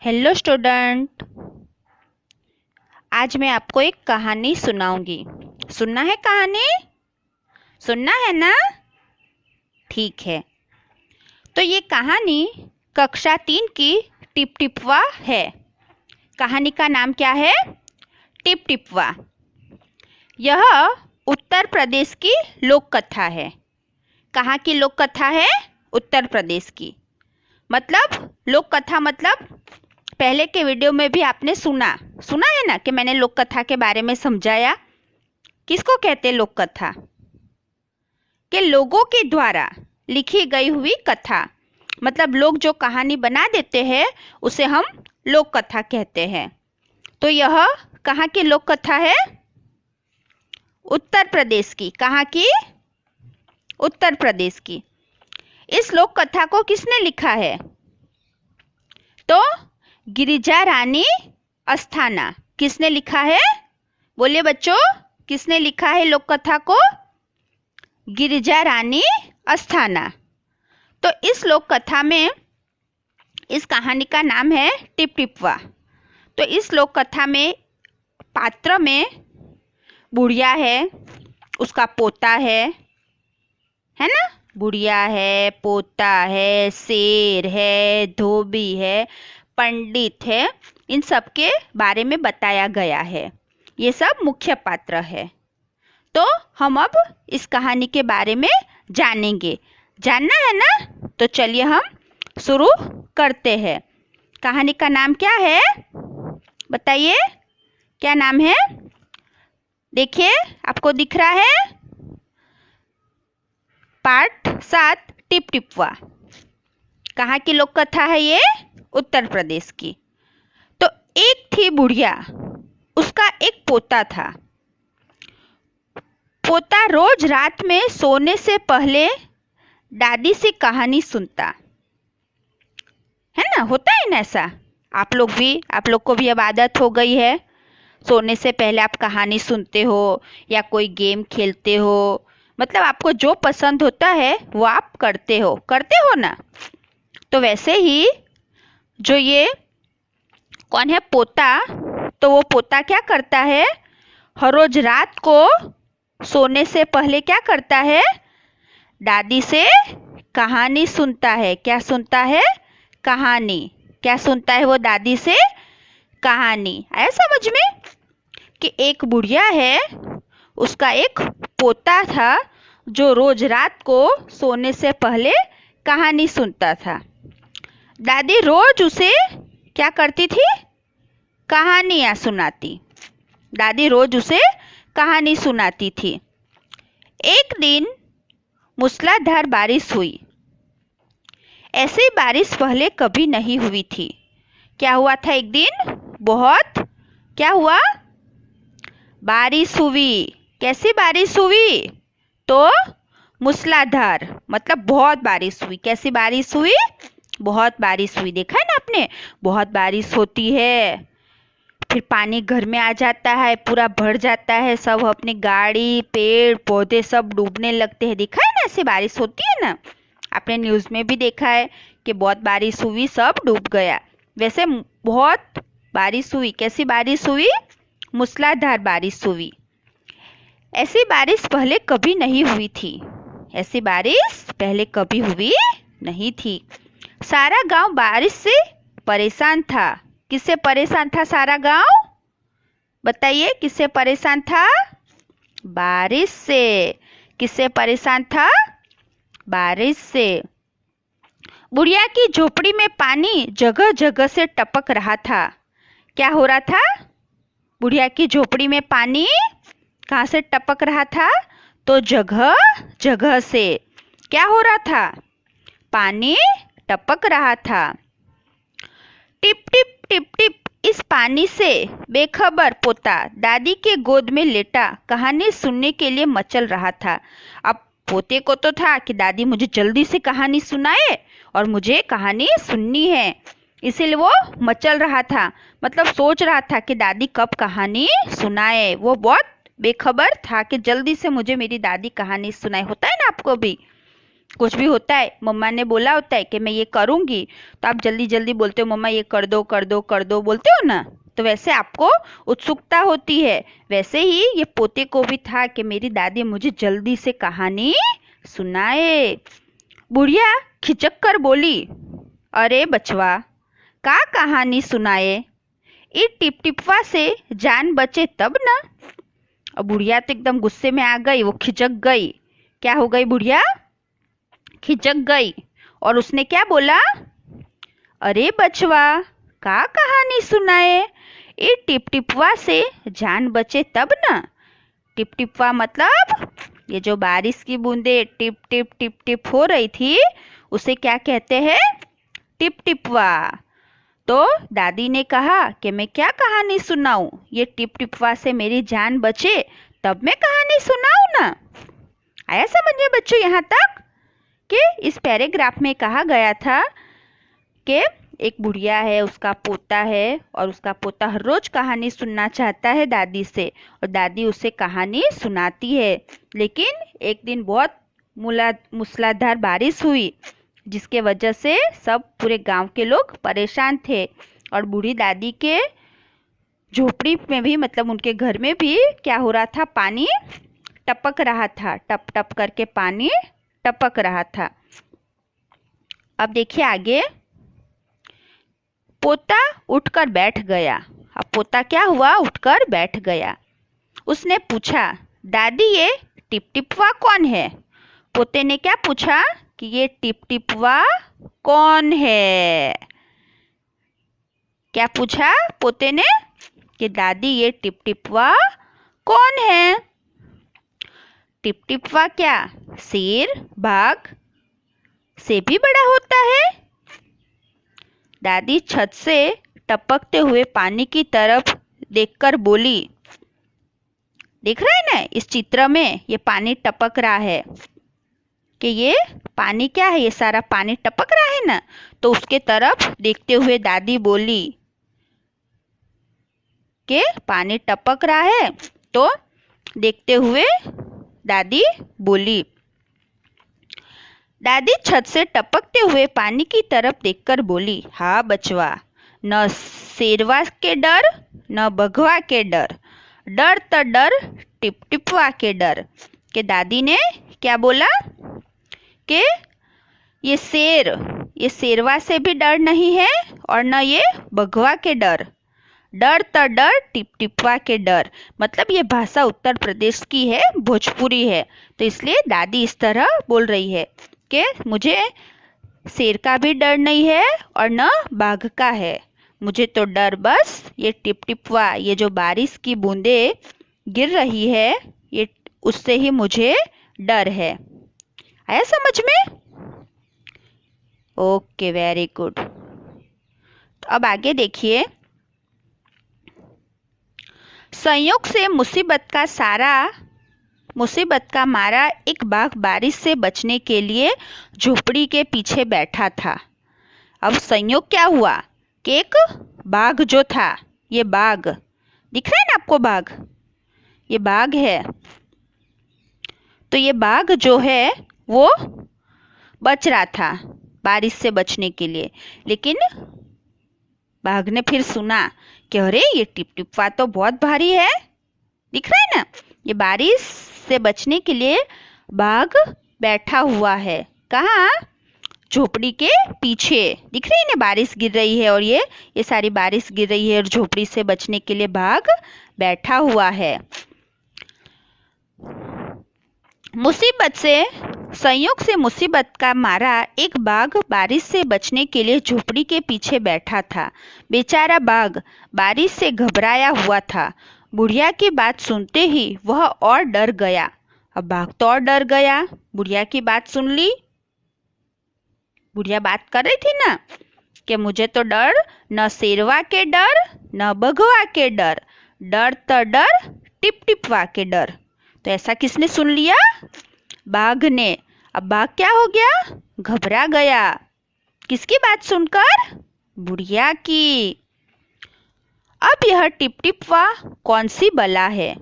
Hello student. आज मैं आपको एक कहानी सुनाऊंगी। सुनना है कहानी? सुनना है ना? ठीक है। तो ये कहानी कक्षा 3 की टिप टिपवा है। कहानी का नाम क्या है? टिप टिपवा। यह उत्तर प्रदेश की लोक कथा है। कहाँ की लोक कथा है? उत्तर प्रदेश की। मतलब लोक कथा मतलब पहले के वीडियो में भी आपने सुना है ना कि मैंने लोक कथा के बारे में समझाया। किसको कहते हैं लोक कथा? कि लोगों के द्वारा लिखी गई हुई कथा, मतलब लोग जो कहानी बना देते हैं उसे हम लोक कथा कहते हैं। तो यह कहाँ की लोक कथा है? उत्तर प्रदेश की। कहाँ की? उत्तर प्रदेश की। इस लोक कथा को किसने लिखा है? तो गिरिजा रानी अस्थाना। किसने लिखा है? बोलिए बच्चों, किसने लिखा है लोक कथा को? गिरिजा रानी अस्थाना। तो इस लोक कथा में इस कहानी का नाम है टिप टिपवा। तो इस लोक कथा में पात्र में बुढ़िया है, उसका पोता है ना? बुढ़िया है, पोता है, शेर है, धोबी है, पंडित है। इन सब के बारे में बताया गया है। ये सब मुख्य पात्र है। तो हम अब इस कहानी के बारे में जानेंगे। जानना है ना? तो चलिए हम शुरू करते हैं। कहानी का नाम क्या है? बताइए, क्या नाम है? देखिए, आपको दिख रहा है पाठ 7 टिप टिपवा। कहाँ की लोक कथा है ये? उत्तर प्रदेश की। तो एक थी बुढ़िया, उसका एक पोता था। पोता रोज रात में सोने से पहले दादी से कहानी सुनता है ना। होता है ना ऐसा? आप लोग को भी अब आदत हो गई है। सोने से पहले आप कहानी सुनते हो या कोई गेम खेलते हो, मतलब आपको जो पसंद होता है वो आप करते हो ना। तो वैसे ही जो ये कौन है, पोता, तो वो पोता क्या करता है? हर रोज रात को सोने से पहले क्या करता है? दादी से कहानी सुनता है। क्या सुनता है? कहानी। क्या सुनता है वो? दादी से कहानी। आया समझ में? कि एक बुढ़िया है, उसका एक पोता था जो रोज रात को सोने से पहले कहानी सुनता था। दादी रोज उसे क्या करती थी? कहानियाँ सुनाती। दादी रोज उसे कहानी सुनाती थी। एक दिन मूसलाधार बारिश हुई। ऐसी बारिश पहले कभी नहीं हुई थी। क्या हुआ था? एक दिन बहुत क्या हुआ? बारिश हुई। कैसी बारिश हुई? तो मूसलाधार, मतलब बहुत बारिश हुई। कैसी बारिश हुई? बहुत बारिश हुई। देखा है ना आपने? बहुत बारिश होती है, फिर पानी घर में आ जाता है, पूरा भर जाता है, सब अपनी गाड़ी, पेड़ पौधे सब डूबने लगते हैं। देखा है ना? ऐसे बारिश होती है ना। आपने न्यूज़ में भी देखा है कि बहुत बारिश हुई, सब डूब गया। वैसे बहुत बारिश हुई। कैसी बारिश हुई? मूसलाधार बारिश हुई। ऐसी बारिश पहले कभी नहीं हुई थी। ऐसी बारिश पहले कभी हुई नहीं थी। सारा गांव बारिश से परेशान था। किससे परेशान था सारा गांव? बताइए, किससे परेशान था? बारिश से। किससे परेशान था? बारिश से। बुढ़िया की झोपड़ी में पानी जगह जगह से टपक रहा था। क्या हो रहा था? बुढ़िया की झोपड़ी में पानी कहाँ से टपक रहा था? तो जगह जगह से क्या हो रहा था? पानी टपक रहा था। टिप टिप टिप टिप इस पानी से बेखबर पोता दादी के गोद में लेटा कहानी सुनने के लिए मचल रहा था। अब पोते को तो था कि दादी मुझे जल्दी से कहानी सुनाए और मुझे कहानी सुननी है, इसीलिए वो मचल रहा था। मतलब सोच रहा था कि दादी कब कहानी सुनाए। वो बहुत बेखबर था कि जल्दी से मुझे मेरी दादी कहानी सुनाए। होता है ना आपको भी? कुछ भी होता है, मम्मा ने बोला होता है कि मैं ये करूँगी, तो आप जल्दी जल्दी बोलते हो मम्मा ये कर दो कर दो कर दो, बोलते हो ना। तो वैसे आपको उत्सुकता होती है। वैसे ही ये पोते को भी था कि मेरी दादी मुझे जल्दी से कहानी सुनाए। बुढ़िया खिचक कर बोली, अरे बचवा, का कहानी सुनाए? ई टिप टिपवा से जान बचे तब ना। और बुढ़िया तो एकदम गुस्से में आ गई, वो खिचक गई। क्या हो गई बुढ़िया? खिचक गई। और उसने क्या बोला? अरे बचवा, का कहानी सुनाए? ये टिप टिपवा से जान बचे तब ना। टिप टिपवा मतलब ये जो बारिश की बूंदे टिप टिप हो रही थी, उसे क्या कहते हैं? टिप टिपवा। तो दादी ने कहा कि मैं क्या कहानी सुनाऊं? ये टिप टिपवा से मेरी जान बचे तब मैं कहानी सुनाऊं ना। आया समझ में बच्चों यहाँ तक कि इस पैराग्राफ में कहा गया था कि एक बुढ़िया है, उसका पोता है, और उसका पोता हर रोज कहानी सुनना चाहता है दादी से, और दादी उसे कहानी सुनाती है। लेकिन एक दिन बहुत मूसलाधार बारिश हुई, जिसके वजह से सब पूरे गांव के लोग परेशान थे। और बूढ़ी दादी के झोपड़ी में भी, मतलब उनके घर में भी क्या हो रहा था? पानी टपक रहा था, टप टप करके पानी टपक रहा था। अब देखिए आगे, पोता उठकर बैठ गया। अब पोता क्या हुआ? उठकर बैठ गया। उसने पूछा, दादी ये टिप टिपवा कौन है? पोते ने क्या पूछा कि ये टिप टिपवा कौन है? क्या पूछा पोते ने कि दादी ये टिप टिपवा कौन है? टिप टिपवा क्या शेर, बाघ से भी बड़ा होता है? दादी छत से टपकते हुए पानी की तरफ देखकर बोली। देख रहे हैं ना इस चित्र में, ये पानी टपक रहा है कि ये पानी क्या है? ये सारा पानी टपक रहा है ना। तो उसके तरफ देखते हुए दादी बोली कि पानी टपक रहा है। तो देखते हुए दादी बोली। दादी छत से टपकते हुए पानी की तरफ देखकर बोली, हाँ बचवा, न शेरवा के डर न बघवा के डर, डर तो डर टिप टिपवा के डर। के दादी ने क्या बोला कि ये शेरवा से भी डर नहीं है, और न ये बघवा के डर, डर तो डर टिप टिपवा के डर। मतलब ये भाषा उत्तर प्रदेश की है, भोजपुरी है, तो इसलिए दादी इस तरह बोल रही है कि मुझे शेर का भी डर नहीं है और न बाघ का है, मुझे तो डर बस ये टिप टिपवा, ये जो बारिश की बूंदे गिर रही है, ये उससे ही मुझे डर है। आया समझ में? Okay, very good. तो अब आगे देखिए, संयोग से मुसीबत का मारा एक बाघ बारिश से बचने के लिए झोपड़ी के पीछे बैठा था। अब संयोग क्या हुआ कि एक बाघ जो था, ये बाघ दिख रहा है ना आपको? बाघ, ये बाघ है। तो ये बाघ जो है वो बच रहा था बारिश से बचने के लिए, लेकिन बाघ ने फिर सुना कि अरे ये टिप टिपवा तो बहुत भारी है। दिख रहा है ना? ये बारिश से बचने के लिए बाघ बैठा हुआ है। कहाँ? झोपड़ी के पीछे। दिख रही है ना, बारिश गिर रही है और ये सारी बारिश गिर रही है और झोपड़ी से बचने के लिए बाघ बैठा हुआ है। संयोग से मुसीबत का मारा एक बाघ बारिश से बचने के लिए झोपड़ी के पीछे बैठा था। बेचारा बाघ बारिश से घबराया हुआ था। बुढ़िया की बात सुनते ही वह और डर गया। अब बाघ तो और डर गया, बुढ़िया की बात सुन ली। बुढ़िया बात कर रही थी ना कि मुझे तो डर न शेरवा के डर न बघवा के डर, डर तो डर टिप टिपवा के डर। तो ऐसा किसने सुन लिया? बाघ ने। अब बाघ क्या हो गया? घबरा गया। किसकी बात सुनकर? बुढ़िया की। अब यह टिप टिपवा कौन सी बला है?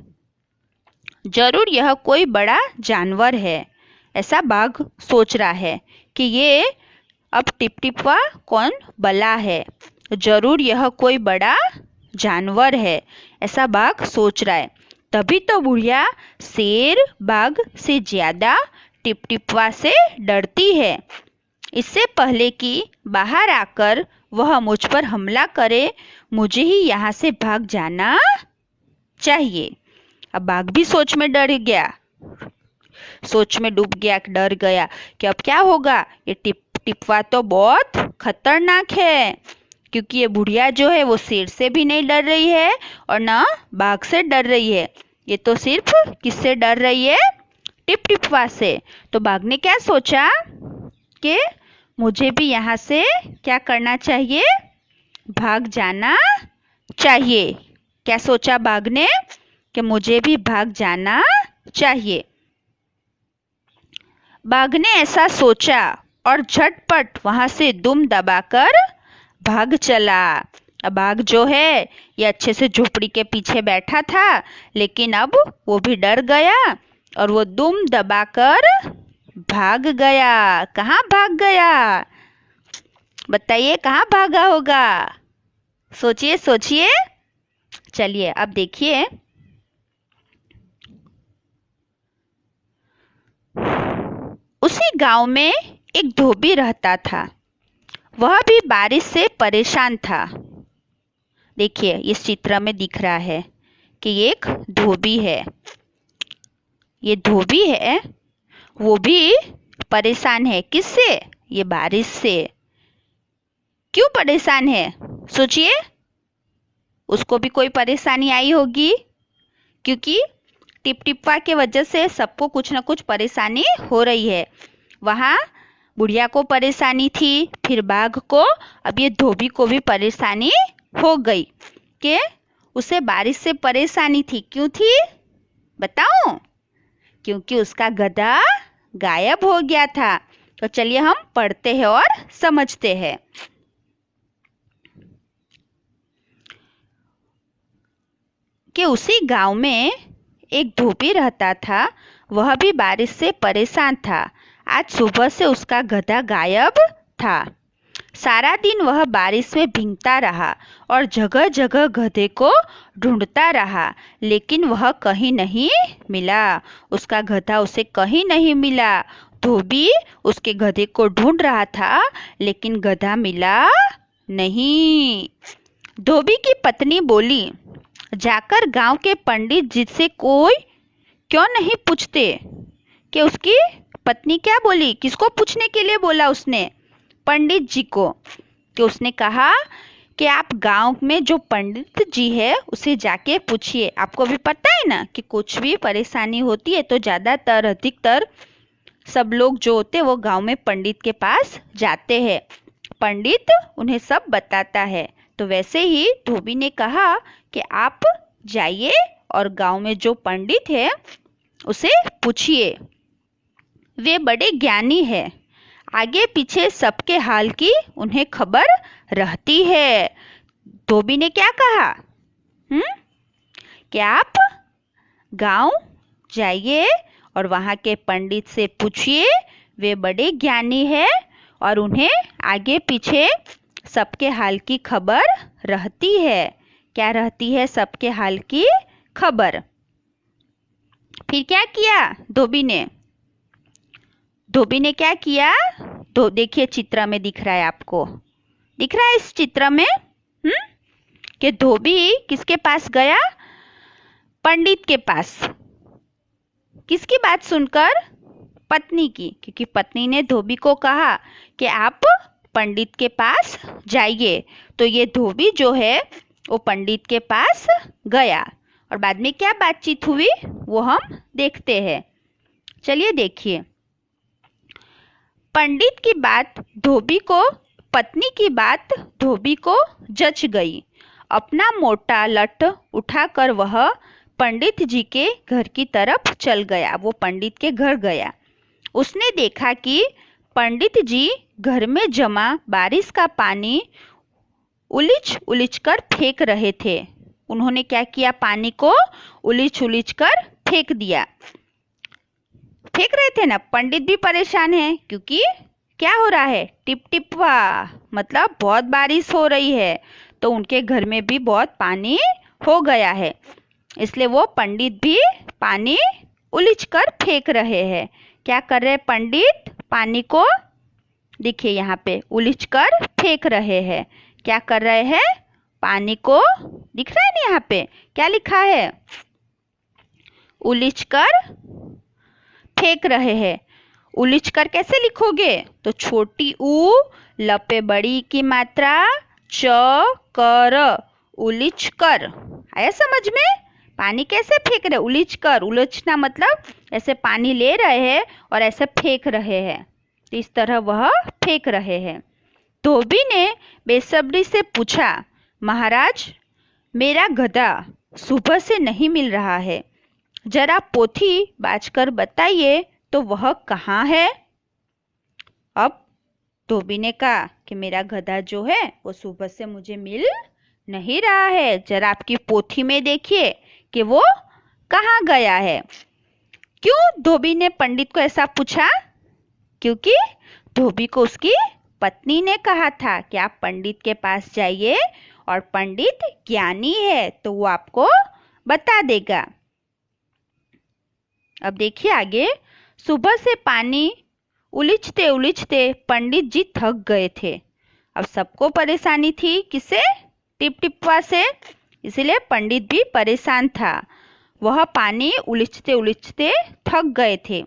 जरूर यह कोई बड़ा जानवर है। ऐसा बाघ सोच रहा है कि ये अब टिपटिपवा कौन बला है, जरूर यह कोई बड़ा जानवर है, ऐसा बाघ सोच रहा है। तभी तो बुढ़िया शेर बाघ से ज्यादा टिपटिपवा से डरती है। इससे पहले कि बाहर आकर वह मुझ पर हमला करे, मुझे ही यहाँ से भाग जाना चाहिए। अब बाघ भी सोच में डर गया, सोच में डूब गया, डर गया कि अब क्या होगा। ये टिपवा तो बहुत खतरनाक है, क्योंकि ये बुढ़िया जो है वो शेर से भी नहीं डर रही है और ना बाघ से डर रही है। ये तो सिर्फ किससे डर रही है, टिपटिपवा से। तो बाघ ने क्या सोचा कि मुझे भी यहाँ से क्या करना चाहिए, भाग जाना चाहिए। क्या सोचा बाघ ने कि मुझे भी भाग जाना चाहिए। बाघ ने ऐसा सोचा और झटपट वहां से दुम दबाकर भाग चला। अब बाघ जो है ये अच्छे से झोपड़ी के पीछे बैठा था, लेकिन अब वो भी डर गया और वो दुम दबाकर भाग गया। कहाँ भाग गया, बताइए कहाँ भागा होगा, सोचिए सोचिए। चलिए अब देखिए, उसी गांव में एक धोबी रहता था। वह भी बारिश से परेशान था। देखिए इस चित्र में दिख रहा है कि एक धोबी है। ये धोबी है वो भी परेशान है, किससे, ये बारिश से। क्यों परेशान है, सोचिए। उसको भी कोई परेशानी आई होगी, क्योंकि टिपटिपवा के वजह से सबको कुछ ना कुछ परेशानी हो रही है। वहाँ बुढ़िया को परेशानी थी, फिर बाघ को, अब ये धोबी को भी परेशानी हो गई कि उसे बारिश से परेशानी थी। क्यों थी बताऊं, क्योंकि उसका गधा गायब हो गया था। तो चलिए हम पढ़ते हैं और समझते हैं। कि उसी गांव में एक धोबी रहता था। वह भी बारिश से परेशान था। आज सुबह से उसका गधा गायब था। सारा दिन वह बारिश में भीगता रहा और जगह जगह गधे को ढूंढता रहा, लेकिन वह कहीं नहीं मिला। उसका गधा उसे कहीं नहीं मिला। धोबी उसके गधे को ढूंढ रहा था, लेकिन गधा मिला नहीं। धोबी की पत्नी बोली, जाकर गांव के पंडित जी से कोई क्यों नहीं पूछते। कि उसकी पत्नी क्या बोली, किसको पूछने के लिए बोला उसने, पंडित जी को। कि उसने कहा कि आप गांव में जो पंडित जी है उसे जाके पूछिए। आपको भी पता है ना कि कुछ भी परेशानी होती है तो ज़्यादातर अधिकतर सब लोग जो होते हैं वो गांव में पंडित के पास जाते हैं, पंडित उन्हें सब बताता है। तो वैसे ही धोबी ने कहा कि आप जाइए और गांव में जो पंडित है उसे पूछिए, वे बड़े ज्ञानी है, आगे पीछे सबके हाल की उन्हें खबर रहती है। धोबी ने क्या कहा, कि आप गांव जाइए और वहाँ के पंडित से पूछिए, वे बड़े ज्ञानी है और उन्हें आगे पीछे सबके हाल की खबर रहती है। क्या रहती है, सबके हाल की खबर। फिर क्या किया धोबी ने, धोबी ने क्या किया, तो देखिए चित्र में दिख रहा है, आपको दिख रहा है इस चित्र में कि धोबी किसके पास गया, पंडित के पास। किसकी बात सुनकर, पत्नी की, क्योंकि पत्नी ने धोबी को कहा कि आप पंडित के पास जाइए। तो ये धोबी जो है वो पंडित के पास गया और बाद में क्या बातचीत हुई वो हम देखते हैं। चलिए देखिए, पंडित की बात धोबी को, पत्नी की बात धोबी को जच गई। अपना मोटा लठ उठाकर वह पंडित जी के घर की तरफ चल गया। वो पंडित के घर गया। उसने देखा कि पंडित जी घर में जमा बारिश का पानी उलीच उलीच कर फेंक रहे थे। उन्होंने क्या किया, पानी को उलीच उलीच कर फेंक दिया। फेंक रहे थे ना, पंडित भी परेशान है क्योंकि क्या हो रहा है, टिप टिपवा, मतलब बहुत बारिश हो रही है, तो उनके घर में भी बहुत पानी हो गया है, इसलिए वो पंडित भी पानी उलीचकर फेंक रहे हैं। क्या कर रहे हैं पंडित, पानी को देखिए यहाँ पे उलीचकर फेंक रहे हैं। क्या कर रहे हैं, पानी को, दिख रहा है ना यहाँ पे क्या लिखा है, उलीचकर फेंक रहे हैं। उलीचकर कैसे लिखोगे, तो छोटी ऊ लपे बड़ी की मात्रा च कर, उलीचकर। आया समझ में, पानी कैसे फेंक रहे, उलीचकर, उलीचना मतलब ऐसे पानी ले रहे हैं और ऐसे फेंक रहे हैं, तो इस तरह वह फेंक रहे हैं। धोबी ने बेसब्री से पूछा, महाराज मेरा गधा सुबह से नहीं मिल रहा है, जरा पोथी बाजकर बताइए तो वह कहाँ है। अब धोबी ने कहा कि मेरा गधा जो है वो सुबह से मुझे मिल नहीं रहा है, जरा आपकी पोथी में देखिए कि वो कहाँ गया है। क्यों धोबी ने पंडित को ऐसा पूछा, क्योंकि धोबी को उसकी पत्नी ने कहा था कि आप पंडित के पास जाइए और पंडित ज्ञानी है तो वो आपको बता देगा। अब देखिए आगे, सुबह से पानी उलीचते उलीचते पंडित जी थक गए थे। अब सबको परेशानी थी, किसे, टिप टिपवा से, इसलिए पंडित भी परेशान था। वह पानी उलीचते उलीचते थक गए थे।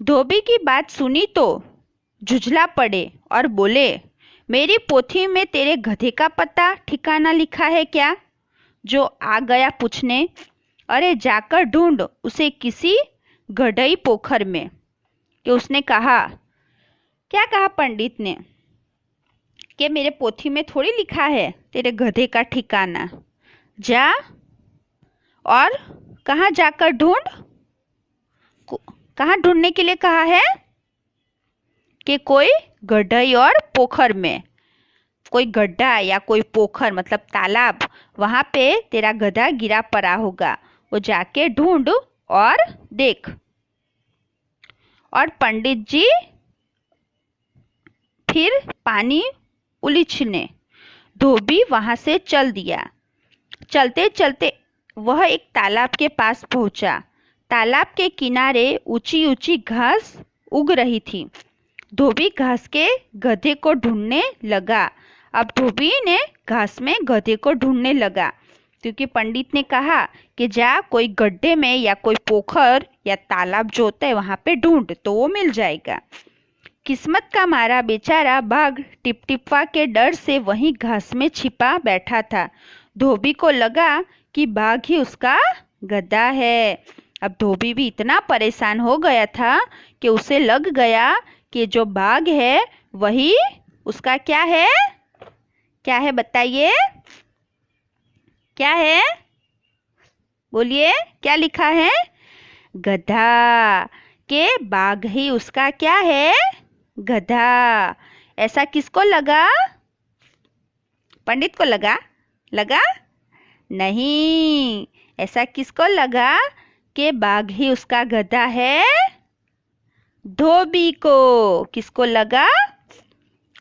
धोबी की बात सुनी तो झुझला पड़े और बोले, मेरी पोथी में तेरे गधे का पता ठिकाना लिखा है क्या। जो आ गया पूछने, अरे जाकर ढूंढ उसे किसी गढ़ई पोखर में। कि उसने कहा, क्या कहा पंडित ने, कि मेरे पोथी में थोड़ी लिखा है तेरे गधे का ठिकाना, जा और कहाँ जाकर ढूंढ, कहाँ ढूंढने के लिए कहा है, कि कोई गढ़ई और पोखर में, कोई गड्ढा या कोई पोखर मतलब तालाब, वहां पे तेरा गधा गिरा पड़ा होगा, वो जाके ढूंढ और देख। और पंडित जी फिर पानी उलीचने धोबी वहां से चल दिया। चलते चलते वह एक तालाब के पास पहुंचा। तालाब के किनारे ऊंची ऊंची घास उग रही थी। धोबी घास के गधे को ढूंढने लगा। अब धोबी ने घास में गधे को ढूंढने लगा, क्योंकि पंडित ने कहा कि जा कोई गड्ढे में या कोई पोखर या तालाब जो होता है वहां पे ढूंढ तो वो मिल जाएगा। किस्मत का मारा बेचारा बाघ टिप टिपवा के डर से वहीं घास में छिपा बैठा था। धोबी को लगा कि बाघ ही उसका गधा है। अब धोबी भी इतना परेशान हो गया था कि उसे लग गया कि जो बाघ है वही उसका क्या है, क्या है बताइए, क्या है, बोलिए क्या लिखा है, गधा, के बाघ ही उसका क्या है, गधा। ऐसा किसको लगा, पंडित को लगा, लगा नहीं, ऐसा किसको लगा कि बाघ ही उसका गधा है, धोबी को। किसको लगा,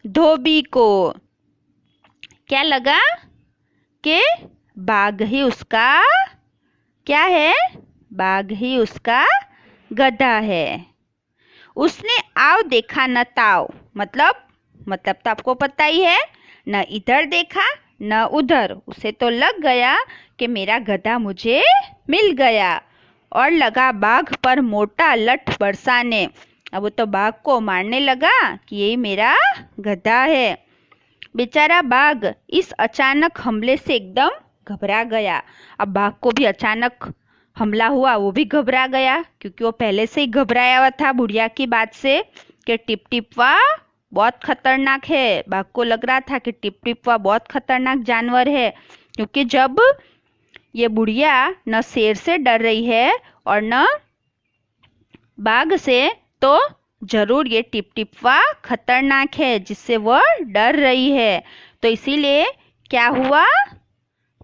धोबी को। क्या लगा कि बाघ ही उसका क्या है, बाघ ही उसका गधा है। उसने आव देखा न ताव, मतलब तो आपको पता ही है, न इधर देखा न उधर, उसे तो लग गया कि मेरा गधा मुझे मिल गया, और लगा बाघ पर मोटा लठ बरसाने। अब वो तो बाघ को मारने लगा कि यही मेरा गधा है। बेचारा बाघ इस अचानक हमले से एकदम घबरा गया। अब बाघ को भी अचानक हमला हुआ, वो भी घबरा गया, क्योंकि वो पहले से ही घबराया हुआ था बुढ़िया की बात से कि टिप टिपवा बहुत खतरनाक है। बाघ को लग रहा था कि टिप टिपवा बहुत खतरनाक जानवर है, क्योंकि जब ये बुढ़िया न शेर से डर रही है और न बाघ से, तो जरूर ये टिप टिपवा खतरनाक है जिससे वह डर रही है। तो इसीलिए क्या हुआ,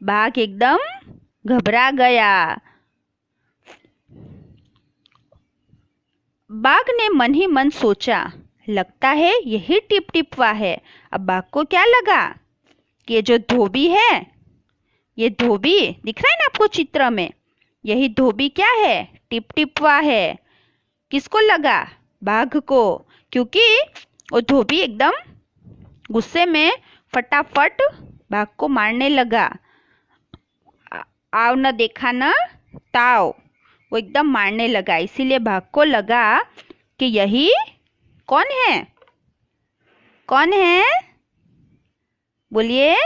बाघ एकदम घबरा गया। बाघ ने मन ही मन सोचा, लगता है यही टिपटिपवा है। अब बाघ को क्या लगा कि ये जो धोबी है, ये धोबी दिख रहा है ना आपको चित्र में, यही धोबी क्या है, टिपटिपवा है। किसको लगा, बाघ को, क्योंकि वो धोबी एकदम गुस्से में फटाफट बाघ को मारने लगा। आव न देखा न ताव, वो एकदम मारने लगा। इसीलिए बाघ को लगा कि यही कौन है, कौन है, बोलिए।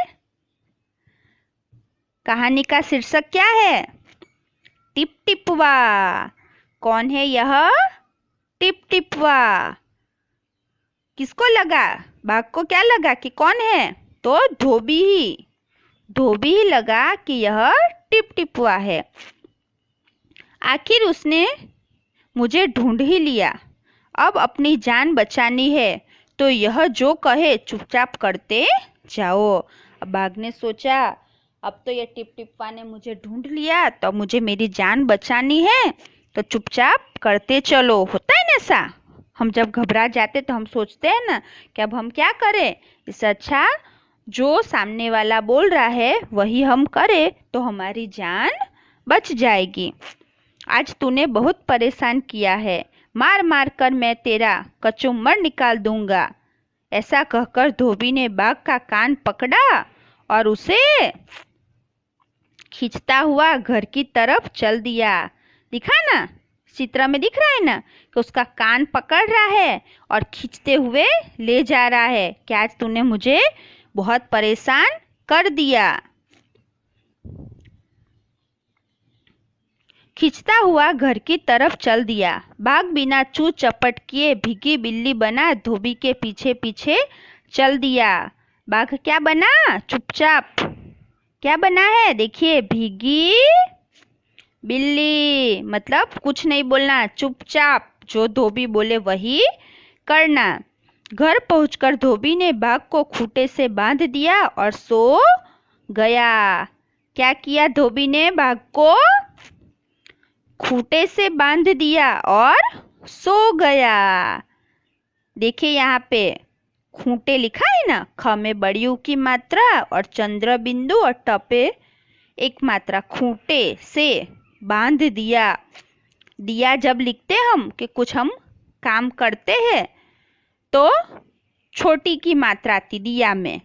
कहानी का शीर्षक क्या है, टिपटिपवा। कौन है यह टिपटिपवा। किसको लगा, बाघ को क्या लगा कि कौन है, तो धोबी ही लगा कि यह टिपटिपवा है। आखिर उसने मुझे ढूंढ ही लिया, अब अपनी जान बचानी है तो यह जो कहे चुपचाप करते जाओ। अब बाघ ने सोचा, अब तो ये टिपटिपवा ने मुझे ढूंढ लिया, तो मुझे मेरी जान बचानी है, तो चुपचाप करते चलो। होता है ना ऐसा, हम जब घबरा जाते तो हम सोचते हैं ना कि अब हम क्या करें, इससे अच्छा जो सामने वाला बोल रहा है वही हम करें तो हमारी जान बच जाएगी। आज तूने बहुत परेशान किया है, मार मार कर मैं तेरा कचूमर निकाल दूंगा। ऐसा कहकर धोबी ने बाघ का कान पकड़ा और उसे खींचता हुआ घर की तरफ चल दिया। दिखा ना, चित्र में दिख रहा है ना कि उसका कान पकड़ रहा है और खींचते हुए ले जा रहा है कि आज तूने मुझे बहुत परेशान कर दिया। खींचता हुआ घर की तरफ चल दिया। बाघ बिना चू चपट किए भीगी बिल्ली बना धोबी के पीछे पीछे चल दिया। बाघ क्या बना, चुपचाप क्या बना है, देखिए, भीगी बिल्ली, मतलब कुछ नहीं बोलना, चुपचाप जो धोबी बोले वही करना। घर पहुंचकर धोबी ने बाघ को खूंटे से बांध दिया और सो गया। क्या किया धोबी ने, बाघ को खूंटे से बांध दिया और सो गया। देखिए यहाँ पे खूंटे लिखा है ना, ख में बड़ी ऊ की मात्रा और चंद्र बिंदु और ट पे एक मात्रा, खूंटे से बांध दिया। दिया जब लिखते हम कि कुछ हम काम करते हैं तो छोटी की मात्रा आती दिया में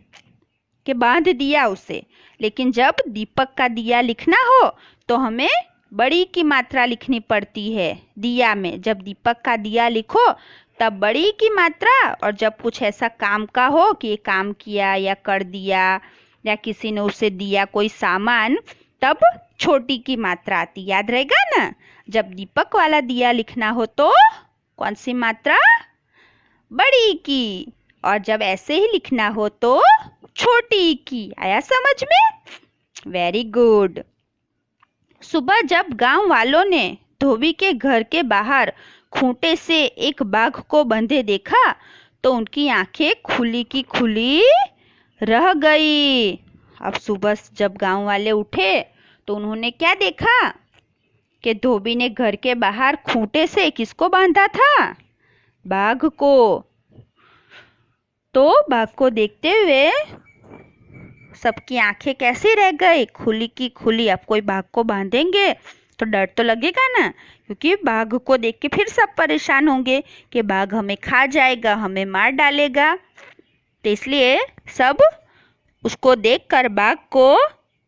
कि बांध दिया उसे, लेकिन जब दीपक का दिया लिखना हो तो हमें बड़ी की मात्रा लिखनी पड़ती है दिया में। जब दीपक का दिया लिखो तब बड़ी की मात्रा, और जब कुछ ऐसा काम का हो कि ये काम किया या कर दिया या किसी ने उसे दिया कोई सामान, तब छोटी की मात्रा आती। याद रहेगा ना, जब दीपक वाला दिया लिखना हो तो कौन सी मात्रा, बड़ी की, और जब ऐसे ही लिखना हो तो छोटी की। आया समझ में, वेरी गुड। सुबह जब गांव वालों ने धोबी के घर के बाहर खूंटे से एक बाघ को बंधे देखा तो उनकी आंखें खुली की खुली रह गई। अब सुबह जब गांव वाले उठे तो उन्होंने क्या देखा कि धोबी ने घर के बाहर खूंटे से किसको बांधा था, बाघ को। तो बाघ को देखते हुए सबकी आंखें कैसी रह गई, खुली की खुली। अब कोई बाघ को बांधेंगे तो डर तो लगेगा ना, क्योंकि बाघ को देख के फिर सब परेशान होंगे कि बाघ हमें खा जाएगा, हमें मार डालेगा। तो इसलिए सब उसको देखकर बाघ को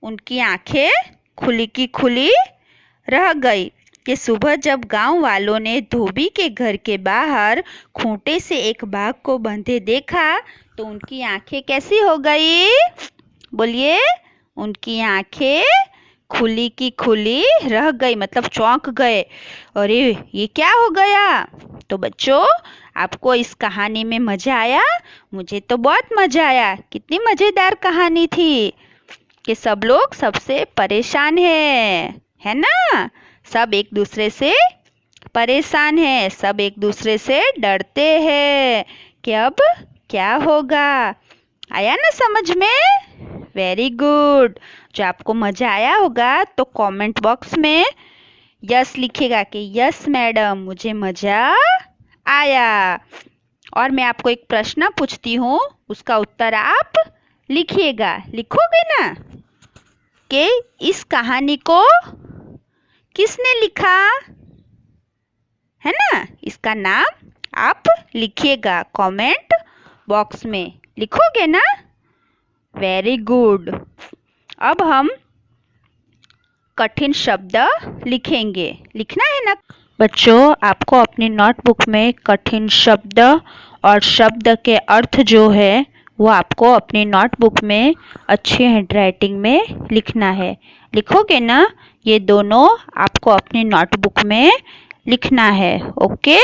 उनकी आंखें खुली की खुली रह गई। कि सुबह जब गांव वालों ने धोबी के घर के बाहर खूंटे से एक बाघ को बंधे देखा तो उनकी आंखें कैसी हो गई, बोलिए, उनकी आंखें खुली की खुली रह गई, मतलब चौंक गए, अरे ये क्या हो गया। तो बच्चों, आपको इस कहानी में मजा आया? मुझे तो बहुत मजा आया। कितनी मजेदार कहानी थी कि सब लोग सबसे परेशान है ना, सब एक दूसरे से परेशान है, सब एक दूसरे से डरते हैं कि अब क्या होगा। आया ना समझ में, वेरी गुड। जो आपको मजा आया होगा तो कमेंट बॉक्स में यस लिखेगा कि यस मैडम, मुझे मजा आया। और मैं आपको एक प्रश्न पूछती हूँ, उसका उत्तर आप लिखिएगा। लिखोगे ना? कि इस कहानी को किसने लिखा, है ना? इसका नाम आप लिखिएगा, कमेंट बॉक्स में लिखोगे ना? Very good. अब हम कठिन शब्द लिखेंगे। लिखना है ना बच्चों? आपको अपनी नोटबुक में कठिन शब्द और शब्द के अर्थ जो है वो आपको अपनी नोटबुक में अच्छी हैंडराइटिंग में लिखना है। लिखोगे ना? ये दोनों आपको अपनी नोटबुक में लिखना है। ओके।